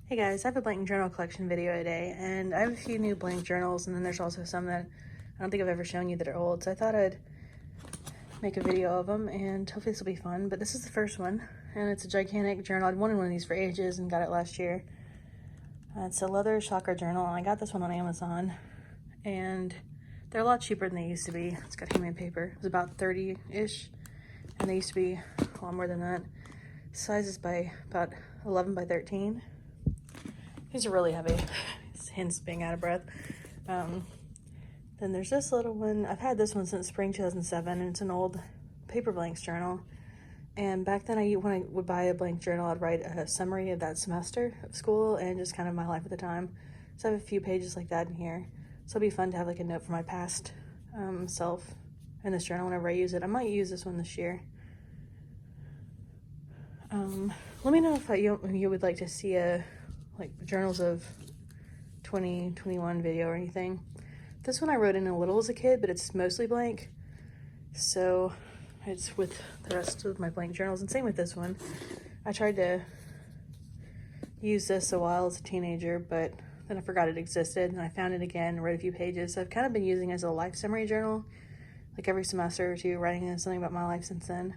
Hey guys, I have a blank journal collection video today, and I have a few new blank journals, and then there's also some that I don't think I've ever shown you that are old, so I thought I'd make a video of them, and hopefully this will be fun. But this is the first one, and it's a gigantic journal. I'd wanted one of these for ages and got it last year. It's a leather chakra journal, and I got this one on Amazon, and they're a lot cheaper than they used to be. It's got handmade paper. It was about 30-ish, and they used to be a lot more than that. Size is by about 11 by 13. These are really heavy, hence being out of breath. Then there's this little one. I've had this one since spring 2007, and it's an old paper blanks journal. And back then, when I would buy a blank journal, I'd write a summary of that semester of school and just kind of my life at the time. So I have a few pages like that in here. So it'll be fun to have like a note for my past self in this journal whenever I use it. I might use this one this year. Let me know if you would like to see like journals of 2021 video or anything. This one I wrote in a little as a kid, but it's mostly blank, so it's with the rest of my blank journals. And same with this one. I tried to use this a while as a teenager, but then I forgot it existed, and I found it again, wrote a few pages. So I've kind of been using it as a life summary journal, like every semester or two, writing something about my life since then.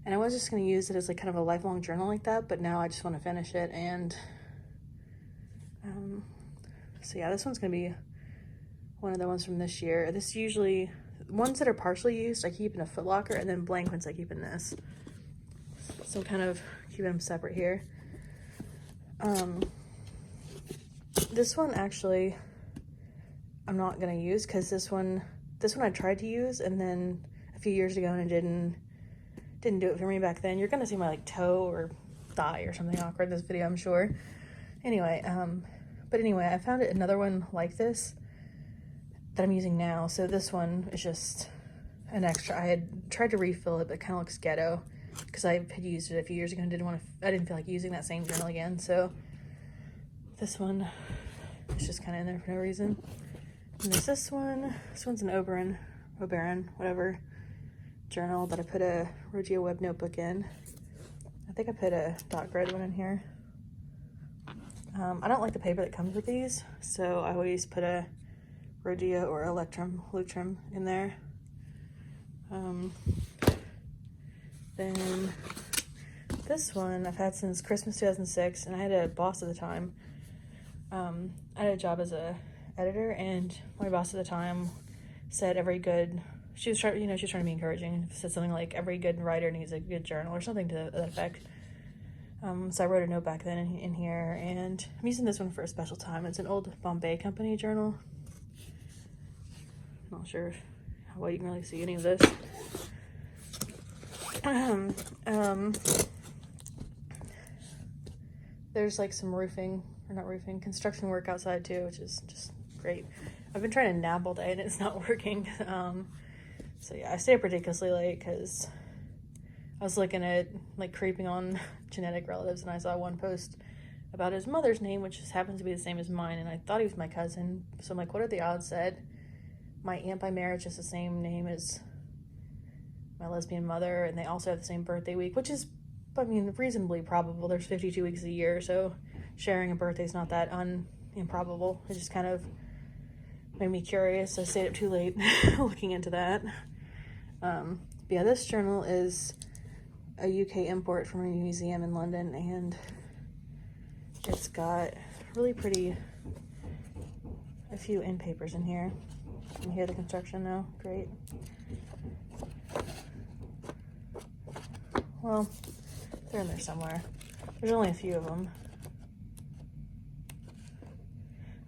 And I was just going to use it as like kind of a lifelong journal like that, but now I just want to finish it. And so yeah, this one's going to be one of the ones from this year. This usually, ones that are partially used, I keep in a Foot Locker, and then blank ones I keep in this. So kind of keep them separate here. This one actually, I'm not going to use, because this one I tried to use, and then a few years ago, and it didn't do it for me back then. You're going to see my like toe or thigh or something awkward in this video, I'm sure. Anyway, but anyway, I found another one like this that I'm using now. So this one is just an extra. I had tried to refill it, but it kind of looks ghetto because I had used it a few years ago and I didn't feel like using that same journal again. So this one is just kind of in there for no reason. And there's this one. This one's an Oberon, whatever, journal that I put a Rodeo Web notebook in. I think I put a dot grid one in here. I don't like the paper that comes with these, so I always put a Rodeo or Lutrum in there. Then this one I've had since Christmas 2006, and I had a boss at the time. I had a job as a editor, and my boss at the time said she was trying to be encouraging, said something like every good writer needs a good journal or something to that effect. So I wrote a note back then in here, and I'm using this one for a special time. It's an old Bombay company journal. Not sure how well you can really see any of this. There's like some construction work outside too, which is just great. I've been trying to nap all day and it's not working. So yeah, I stay up ridiculously late because I was looking at like creeping on genetic relatives, and I saw one post about his mother's name, which just happens to be the same as mine, and I thought he was my cousin. So I'm like, what are the odds that my aunt by marriage is the same name as my lesbian mother, and they also have the same birthday week, which is, I mean, reasonably probable. There's 52 weeks a year, so sharing a birthday is not that improbable. It just kind of made me curious. I stayed up too late looking into that. But yeah, this journal is a UK import from a museum in London, and it's got really pretty, a few end papers in here. You can hear the construction now. Great. Well, they're in there somewhere. There's only a few of them.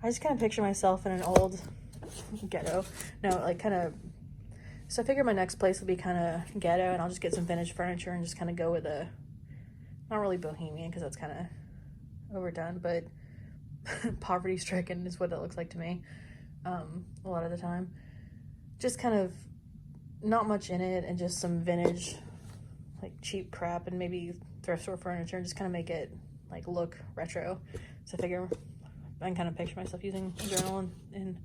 I just kind of picture myself in an old ghetto. No, like kind of. So I figure my next place will be kind of ghetto, and I'll just get some vintage furniture and just kind of go with not really bohemian because that's kind of overdone, but poverty stricken is what it looks like to me. A lot of the time, just kind of not much in it, and just some vintage, like cheap crap, and maybe thrift store furniture, and just kind of make it like look retro. So I figure I can kind of picture myself using a journal in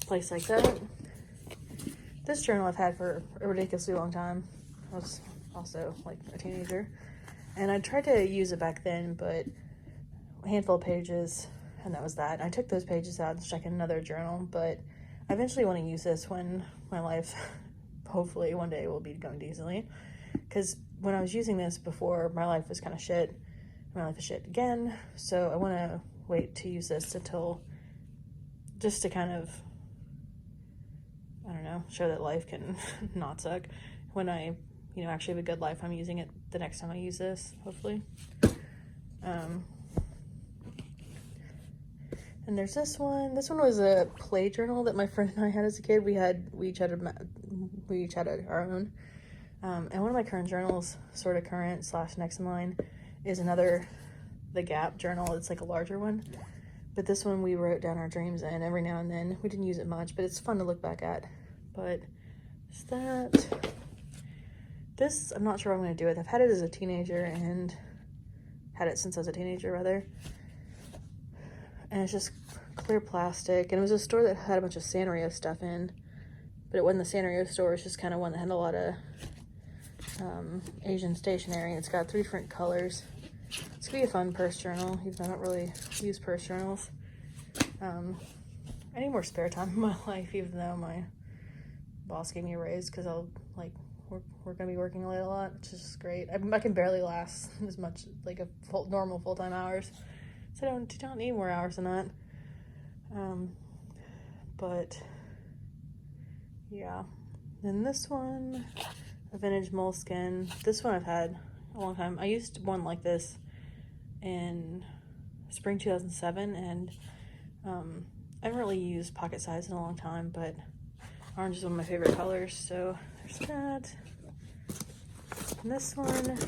a place like that. This journal I've had for a ridiculously long time. I was also like a teenager, and I tried to use it back then, but handful of pages, and that was that. I took those pages out to check in another journal, but I eventually want to use this when my life, hopefully one day, will be going decently. Because when I was using this before, my life was kind of shit. My life is shit again, so I want to wait to use this until, just to kind of, I don't know, show that life can not suck. When I, actually have a good life, I'm using it the next time I use this, hopefully. And there's this one. This one was a play journal that my friend and I had as a kid. We each had our own. And one of my current journals, sort of current / next in line, is another, the Gap journal. It's like a larger one. But this one we wrote down our dreams in every now and then. We didn't use it much, but it's fun to look back at. But is that... This, I'm not sure what I'm going to do with. I've had it as a teenager and had it since I was a teenager, rather. And it's just clear plastic. And it was a store that had a bunch of Sanrio stuff in. But it wasn't the Sanrio store. It's just kind of one that had a lot of Asian stationery. It's got 3 different colors. It's going to be a fun purse journal, even though I don't really use purse journals. I need more spare time in my life, even though my boss gave me a raise, because we're going to be working late a lot, which is great. I can barely last as much, like a normal full-time hours. So I don't need more hours than that. But yeah. Then this one, a vintage Moleskin. This one I've had a long time. I used one like this in spring 2007, and I haven't really used pocket size in a long time, but orange is one of my favorite colors, so there's that. And this one,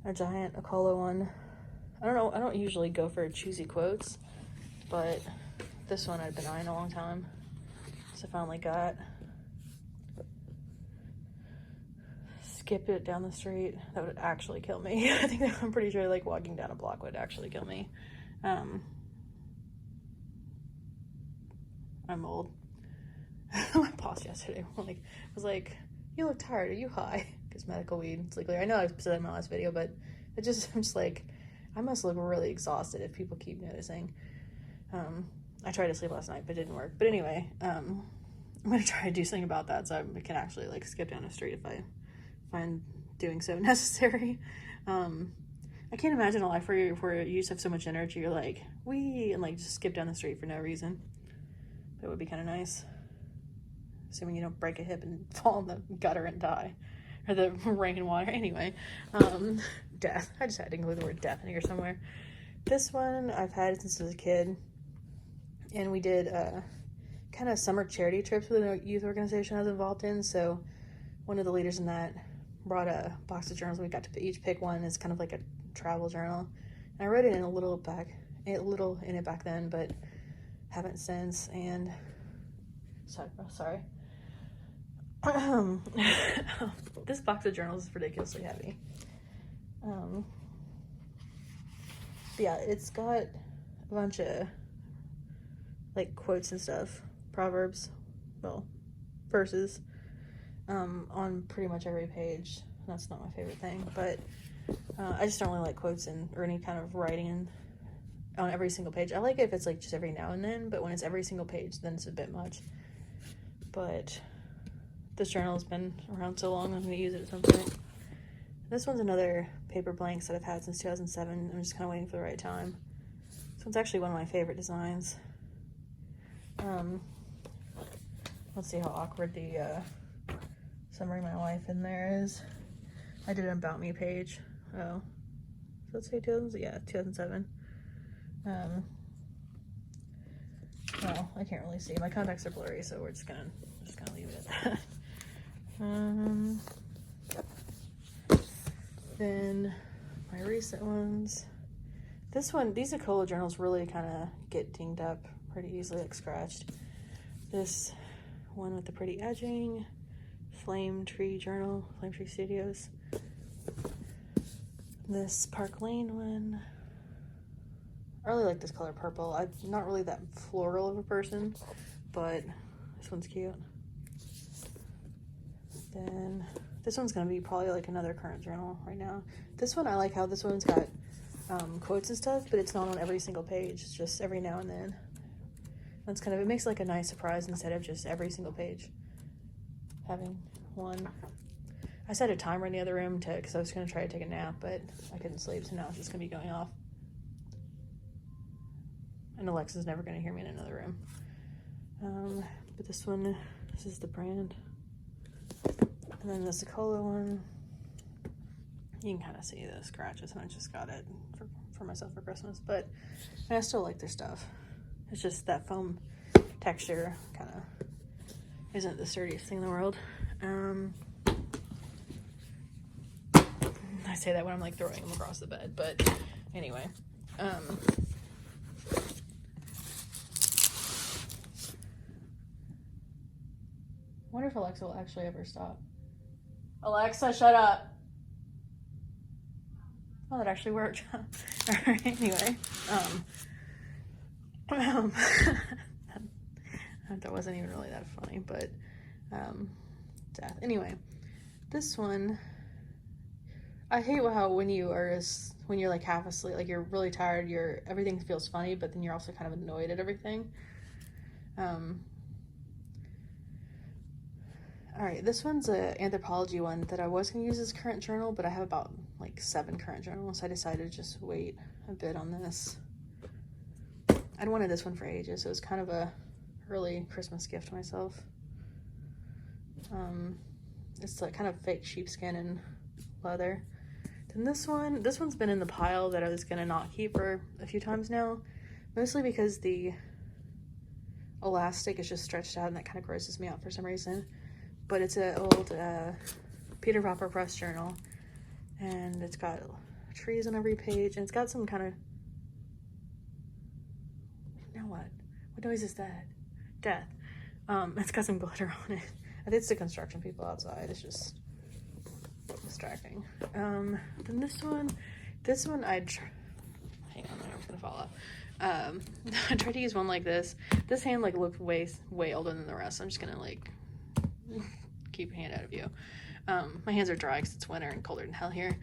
a giant Akolo one. I don't know, I don't usually go for choosy quotes, but this one I've been eyeing a long time, so I finally got. Skip it down the street. That would actually kill me. I'm pretty sure like walking down a block would actually kill me. I'm old. My boss yesterday was like, "You look tired. Are you high?" Because medical weed. It's like, I know I've said that in my last video, but I'm just like, I must look really exhausted if people keep noticing. I tried to sleep last night, but it didn't work. But anyway, I'm gonna try to do something about that so I can actually like skip down the street if I find doing so necessary. I can't imagine a life where you just have so much energy, you're like, wee, and like just skip down the street for no reason. That would be kind of nice. Assuming you don't break a hip and fall in the gutter and die. Or the rain and water. Anyway, death. I just had to include the word death in here somewhere. This one I've had since I was a kid. And we did kind of summer charity trips with a youth organization I was involved in. So one of the leaders in that brought a box of journals. We got to each pick one. It's kind of like a travel journal. And I wrote it in a little in it back then, but haven't since. And sorry. This box of journals is ridiculously heavy. Yeah, it's got a bunch of like quotes and stuff, proverbs, verses, on pretty much every page. That's not my favorite thing, but I just don't really like quotes or any kind of writing on every single page. I like it if it's like just every now and then, but when it's every single page, then it's a bit much. But this journal has been around so long, I'm going to use it at some point. This one's another paper blanks that I've had since 2007. I'm just kind of waiting for the right time. This one's actually one of my favorite designs. Let's see how awkward the summary of my life in there is. I did an About Me page. Oh, does that say 2000? Yeah, 2007. Well, I can't really see. My contacts are blurry, so we're just gonna leave it at that. Then my recent ones. These Akolo journals really kind of get dinged up pretty easily, like scratched. This one with the pretty edging, Flame Tree journal, Flame Tree Studios. This Park Lane one. I really like this color purple. I'm not really that floral of a person, but this one's cute. Then this one's gonna be probably like another current journal right now. This one, I like how this one's got quotes and stuff, but it's not on every single page. It's just every now and then. That's kind of, it makes like a nice surprise instead of just every single page having one. I set a timer in the other room because I was going to try to take a nap, but I couldn't sleep, so now it's just going to be going off. And Alexa's never going to hear me in another room. But this one, this is the brand. And then the Sokola one, you can kind of see the scratches, and I just got it for myself for Christmas. But I still like their stuff. It's just that foam texture kind of isn't the sturdiest thing in the world. I say that when I'm like throwing them across the bed, but anyway. I wonder if Alexa will actually ever stop. Alexa, shut up. Oh, that actually worked. Alright, anyway. That wasn't even really that funny, but death. Anyway, this one, I hate how when you're like half asleep, like you're really tired, everything feels funny, but then you're also kind of annoyed at everything. Alright, this one's an anthropology one that I was going to use as a current journal, but I have about like 7 current journals, so I decided to just wait a bit on this. I'd wanted this one for ages, so it was kind of a early Christmas gift to myself. It's like kind of fake sheepskin and leather. Then this one's been in the pile that I was going to not keep for a few times now, mostly because the elastic is just stretched out and that kind of grosses me out for some reason. But it's an old Peter Popper press journal, and it's got trees on every page, and it's got some kind of, now what noise is that? Death. It's got some glitter on it. I think it's the construction people outside. It's just distracting. Then this one hang on, I'm gonna fall off. I tried to use one like this. This hand like looked way older than the rest. I'm just gonna like keep a hand out of view. My hands are dry because it's winter and colder than hell here.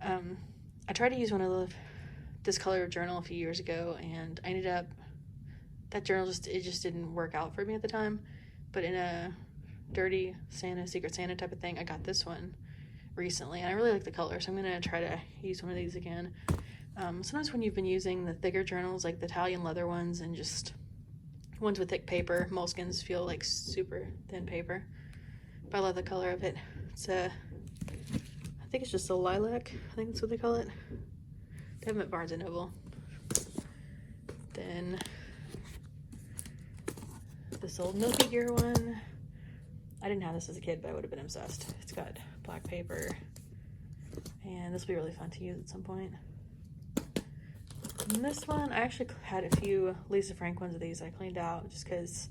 I tried to use one of this color journal a few years ago, and I ended up, that journal just didn't work out for me at the time. But in a dirty Santa, Secret Santa type of thing, I got this one recently, and I really like the color, so I'm gonna try to use one of these again. Sometimes when you've been using the thicker journals, like the Italian leather ones and just ones with thick paper, Moleskins feel like super thin paper. But I love the color of it. It's I think it's just a lilac. I think that's what they call it. They have them at Barnes & Noble. Then this old Milky Gear one. I didn't have this as a kid, but I would have been obsessed. It's got black paper, and this will be really fun to use at some point. And this one, I actually had a few Lisa Frank ones of these I cleaned out just because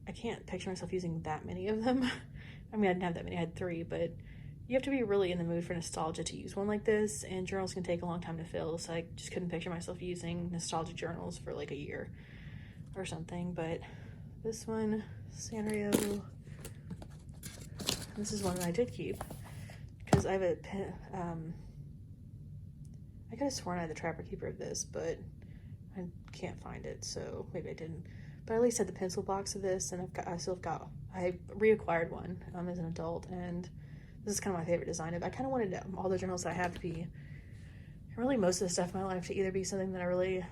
I can't picture myself using that many of them. I mean, I didn't have that many, I had 3, but you have to be really in the mood for nostalgia to use one like this, and journals can take a long time to fill, so I just couldn't picture myself using nostalgic journals for like a year or something. But this one, Sanrio, this is one that I did keep because I have a I could have sworn I had the Trapper Keeper of this, but I can't find it, so maybe I didn't. But I at least had the pencil box of this, and I reacquired one as an adult, and this is kind of my favorite design. I kind of wanted all the journals that I have to be, really most of the stuff in my life, to either be something that I really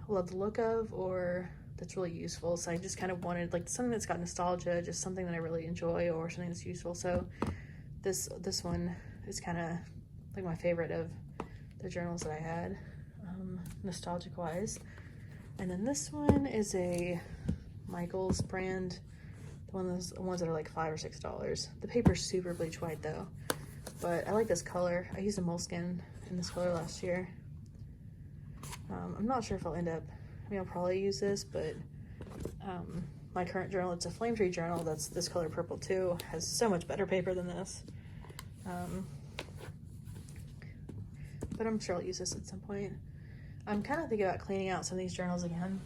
love the look of or that's really useful. So I just kind of wanted like something that's got nostalgia, just something that I really enjoy, or something that's useful. So this one is kind of like my favorite of the journals that I had, nostalgic wise. And then this one is a Michaels brand, the ones that are like $5 or $6. The paper's super bleach white though, but I like this color. I used a Moleskin in this color last year. I'm not sure if I'll end up, I'll probably use this, but my current journal, it's a Flame Tree journal that's this color purple too, has so much better paper than this. But I'm sure I'll use this at some point. I'm kind of thinking about cleaning out some of these journals again,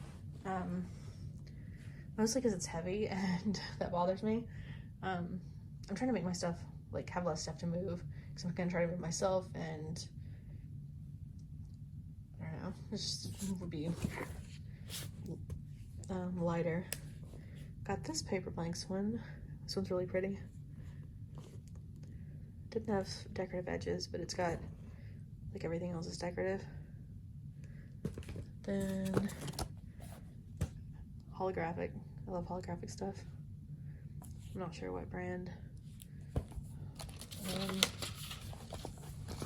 mostly because it's heavy and that bothers me. I'm trying to make my stuff, like, have less stuff to move, because I'm gonna try to do it myself, and I don't know, it just would be lighter. Got this paper blanks one. This one's really pretty. Didn't have decorative edges, but it's got, like, everything else is decorative. Then holographic. I love holographic stuff. I'm not sure what brand.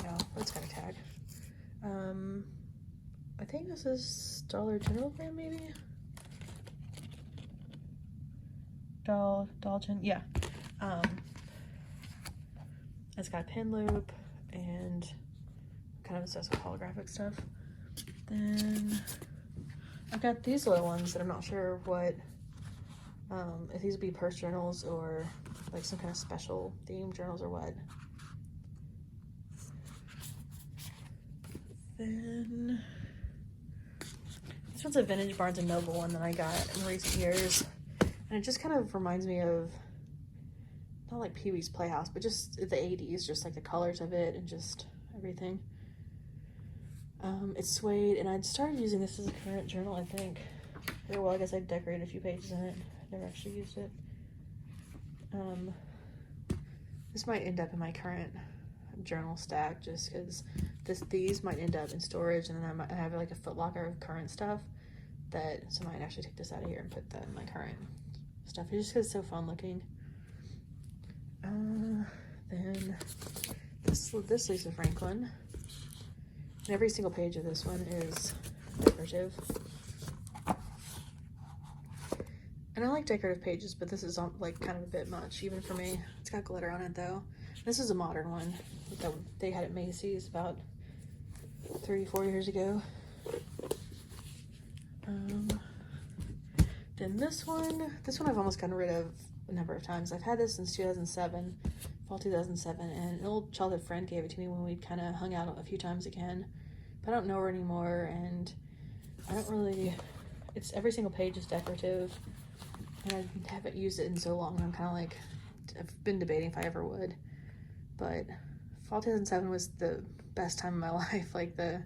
Yeah, it's got a tag. I think this is Dollar General brand, maybe? Dolgen, yeah. It's got a pin loop, and I'm kind of obsessed with holographic stuff. Then I've got these little ones that I'm not sure what, if these would be purse journals or like some kind of special theme journals or what. Then this one's a vintage Barnes & Noble one that I got in recent years, and it just kind of reminds me of, not like Pee-wee's Playhouse, but just the 80s, just like the colors of it and just everything. It's suede, and I'd started using this as a current journal, I think. Well, I guess I decorated a few pages in it. Never actually used it. This might end up in my current journal stack, just because these might end up in storage, and then I might have like a Foot Locker of current stuff so I might actually take this out of here and put that in my current stuff. It just because it's so fun looking. Then this Lisa Franklin. And every single page of this one is decorative. And I like decorative pages, but this is like kind of a bit much, even for me. It's got glitter on it though. This is a modern one that they had at Macy's about 3-4 years ago. Then this one I've almost gotten rid of a number of times. I've had this since 2007, fall 2007, and an old childhood friend gave it to me when we'd kind of hung out a few times again. But I don't know her anymore, and I don't really, it's every single page is decorative, and I haven't used it in so long. I'm kind of like, I've been debating if I ever would, but fall 2007 was the best time of my life. Like the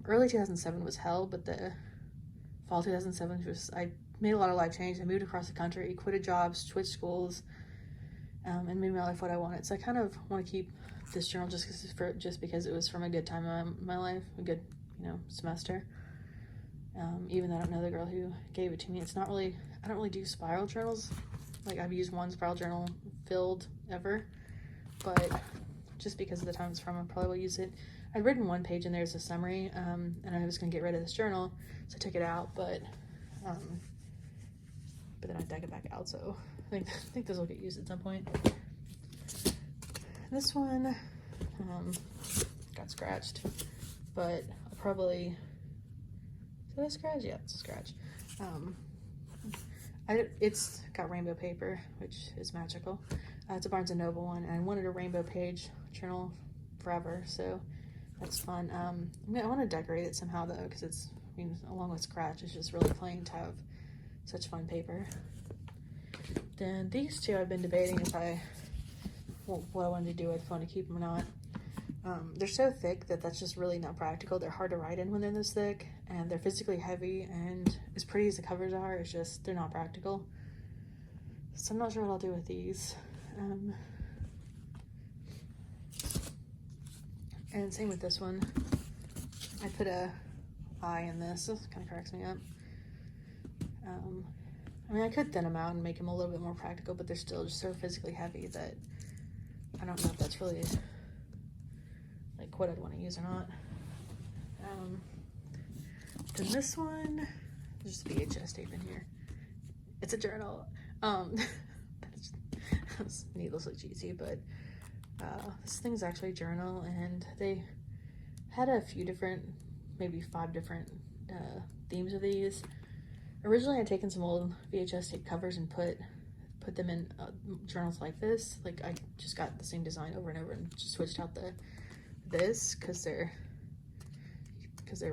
early 2007 was hell, but the fall 2007 was, I made a lot of life change. I moved across the country, quit jobs, switched schools, and made my life what I wanted. So I kind of want to keep this journal just because it was from a good time in my life, a good, semester. Even though I don't know the girl who gave it to me. It's not really, I don't really do spiral journals. Like, I've used one spiral journal filled ever, but just because of the time it's from, I probably will use it. I'd written one page in there as a summary, and I was going to get rid of this journal, so I took it out, but then I dug it back out, so I think this will get used at some point. This one got scratched, but I'll probably, is that a scratch? Yeah, it's a scratch. It's got rainbow paper, which is magical. It's a Barnes & Noble one, and I wanted a rainbow page journal forever, so that's fun. I want to decorate it somehow though, because it's, along with scratch, it's just really plain to have such fun paper. Then these two I've been debating what I wanted to do with, if I want to keep them or not. They're so thick that's just really not practical. They're hard to write in when they're this thick, and they're physically heavy, and as pretty as the covers are, it's just, they're not practical. So I'm not sure what I'll do with these. And same with this one. I put a eye in this. This kind of cracks me up. I could thin them out and make them a little bit more practical, but they're still just so physically heavy that I don't know if that's really like what I'd want to use or not. Then this one, there's just VHS tape in here. It's a journal. That's needlessly cheesy, but this thing's actually a journal, and they had a few different, maybe 5 different themes of these. Originally, I'd taken some old VHS tape covers and put them in journals like this. Like, I just got the same design over and over and just switched out this because they're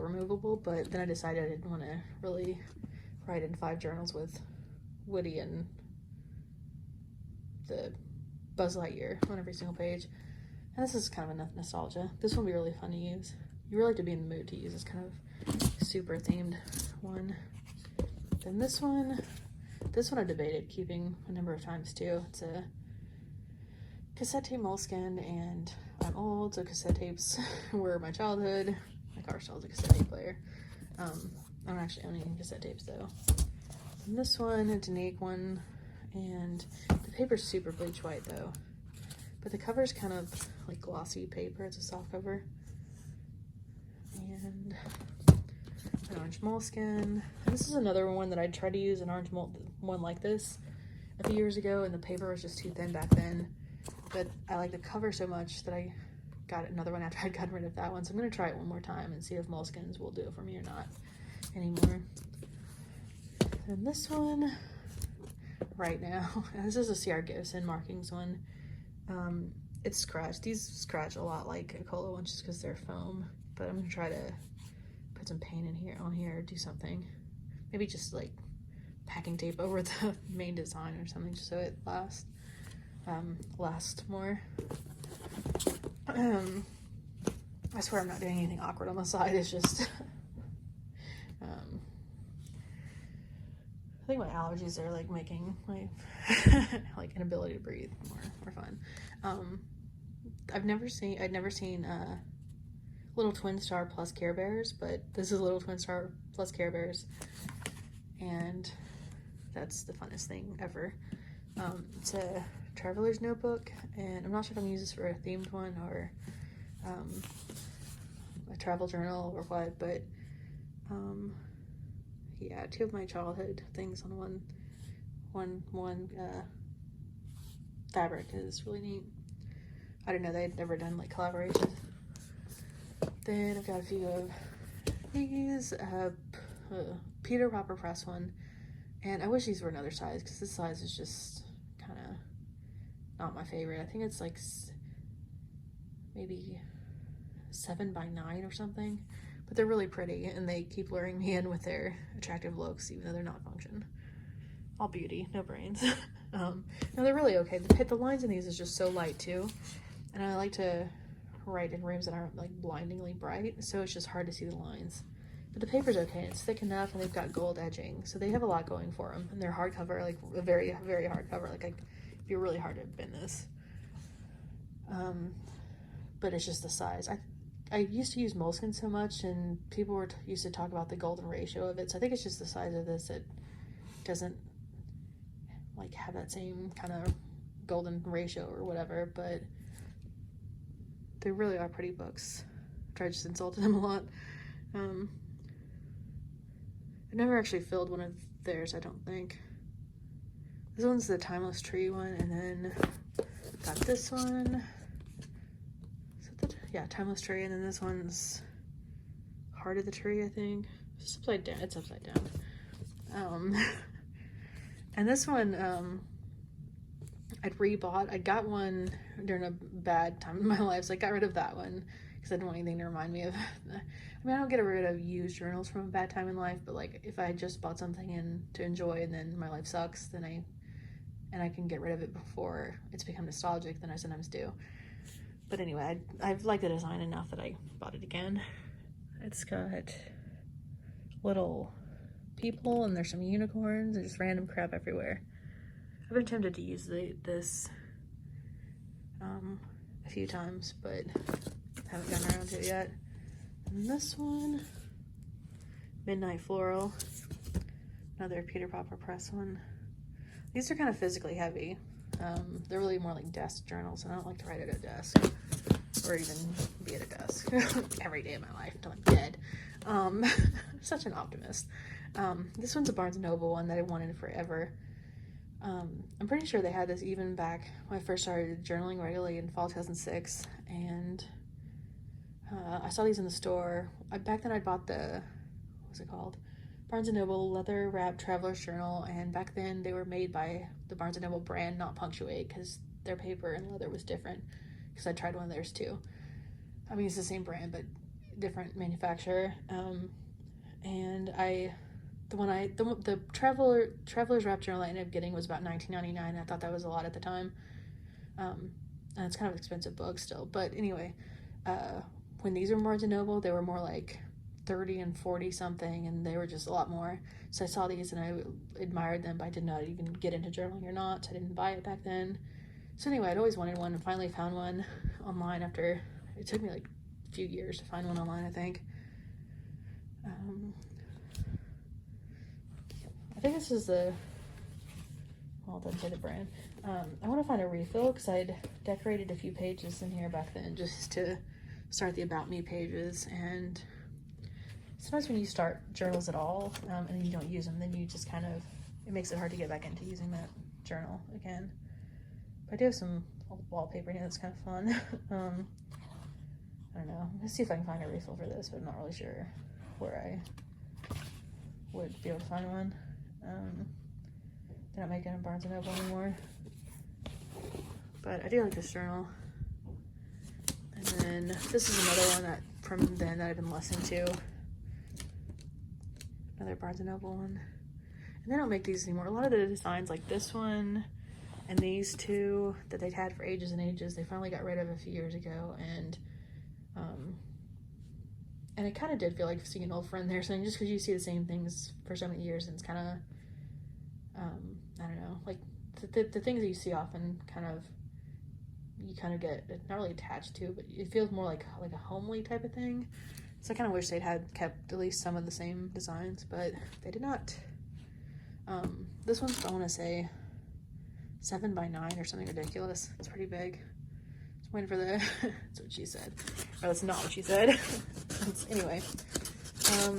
removable. But then I decided I didn't want to really write in 5 journals with Woody and the Buzz Lightyear on every single page. And this is kind of a nostalgia. This one would be really fun to use. You really have to be in the mood to use this kind of super themed one. Then this one I debated keeping a number of times too. It's a cassette tape Moleskin, and I'm old, so cassette tapes were my childhood. My car still has a cassette tape player. I don't actually own any cassette tapes though. And this one, a Danae one, and the paper's super bleach white though. But the cover's kind of like glossy paper. It's a soft cover. And an orange Moleskin. And this is another one that I tried to use an orange one like this a few years ago, and the paper was just too thin back then. But I like the cover so much that I got another one after I'd gotten rid of that one. So I'm going to try it one more time and see if Moleskins will do it for me or not anymore. And this one right now, and this is a C.R. Gibson markings one. It's scratched. These scratch a lot like a Cola ones just because they're foam. But I'm going to try to put some paint in here, on here, or do something. Maybe just like packing tape over the main design or something just so it lasts more. I swear I'm not doing anything awkward on the side. It's just I think my allergies are like making my like inability to breathe more fun. I'd never seen Little Twin Star plus Care Bears, but this is Little Twin Star plus Care Bears, and that's the funnest thing ever. It's a traveler's notebook, and I'm not sure if I'm gonna use this for a themed one or a travel journal or what, but yeah, two of my childhood things on one fabric is really neat. I didn't know they'd never done like collaborations. Then I've got a few of these, Peter Popper press one, and I wish these were another size because this size is just kind of not my favorite. I think it's like maybe 7x9 or something, but they're really pretty and they keep luring me in with their attractive looks even though they're not function. All beauty, no brains. No, they're really okay. The lines in these is just so light too, and I like to write in rooms that aren't like blindingly bright, so it's just hard to see the lines. But the paper's okay, it's thick enough, and they've got gold edging, so they have a lot going for them. And they're hardcover, like a very, very hardcover. Like it'd be really hard to bend this. But it's just the size. I used to use Moleskin so much, and people used to talk about the golden ratio of it. So I think it's just the size of this that doesn't like have that same kind of golden ratio or whatever. But they really are pretty books. I just insulted them a lot. I never actually filled one of theirs, I don't think. This one's the Timeless Tree one, and then got this one. Yeah, Timeless Tree, and then this one's Heart of the Tree, I think. It's upside down. It's upside down. And this one, I'd rebought. I got one during a bad time in my life, so I got rid of that one because I didn't want anything to remind me of. I mean, I don't get rid of used journals from a bad time in life, but like if I just bought something in to enjoy and then my life sucks, then I can get rid of it before it's become nostalgic, then I sometimes do. But anyway, I've liked the design enough that I bought it again. It's got little people, and there's some unicorns, and just random crap everywhere. I've been tempted to use this a few times, but haven't gotten around to it yet. And this one, Midnight Floral, another Peter Popper press one. These are kind of physically heavy. They're really more like desk journals, and I don't like to write at a desk or even be at a desk every day of my life until I'm dead. Such an optimist. This one's a Barnes & Noble one that I wanted forever. I'm pretty sure they had this even back when I first started journaling regularly in fall 2006, and I saw these in the store. Back then I bought what was it called? Barnes & Noble leather wrapped traveler's journal, and back then they were made by the Barnes & Noble brand, not Punctuate, because their paper and leather was different, because I tried one of theirs too. I mean, it's the same brand, but different manufacturer. And the traveler's wrap journal I ended up getting was about $19.99. I thought that was a lot at the time. and it's kind of an expensive book still, but anyway, when these were Barnes & Noble, they were more like 30 and 40 something, and they were just a lot more. So I saw these and I admired them, but I did not even get into journaling or not, so I didn't buy it back then. So anyway, I'd always wanted one and finally found one online after, it took me like a few years to find one online, I think. I think this is the, well, it doesn't say the brand. I want to find a refill because I'd decorated a few pages in here back then just to start the About Me pages, and sometimes when you start journals at all and then you don't use them, then you just kind of, it makes it hard to get back into using that journal again. But I do have some old wallpaper in here that's kind of fun. I don't know, let's see if I can find a refill for this, but I'm not really sure where I would be able to find one. They're not making it in Barnes & Noble anymore, but I do like this journal. And then this is another one that from then that I've been listening to. Another Barnes & Noble one. And they don't make these anymore. A lot of the designs, like this one and these two that they'd had for ages and ages, they finally got rid of a few years ago. And it kind of did feel like seeing an old friend there. So just because you see the same things for so many years, and it's kind of, I don't know, like the things that you see often kind of, you kind of get not really attached to, but it feels more like a homely type of thing. So I kind of wish they'd had kept at least some of the same designs, but they did not. This one's, I want to say 7x9 or something ridiculous. It's pretty big. Just waiting for the, that's what she said. Or that's not what she said. Anyway, I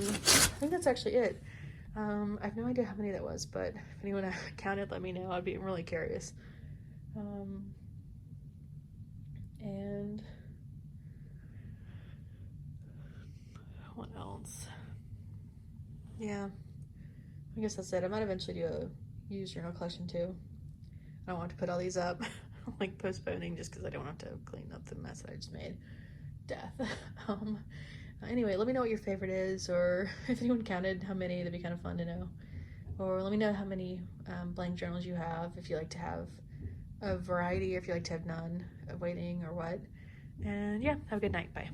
think that's actually it. I have no idea how many that was, but if anyone counted, let me know. I'd be really curious. And what else? Yeah, I guess that's it. I might eventually do a used journal collection too. I don't want to put all these up. I'm like postponing just because I don't have to clean up the mess that I just made. Death. Anyway, let me know what your favorite is, or if anyone counted how many, that'd be kind of fun to know. Or let me know how many blank journals you have, if you like to have a variety, or if you like to have none, waiting or what. And yeah, have a good night. Bye.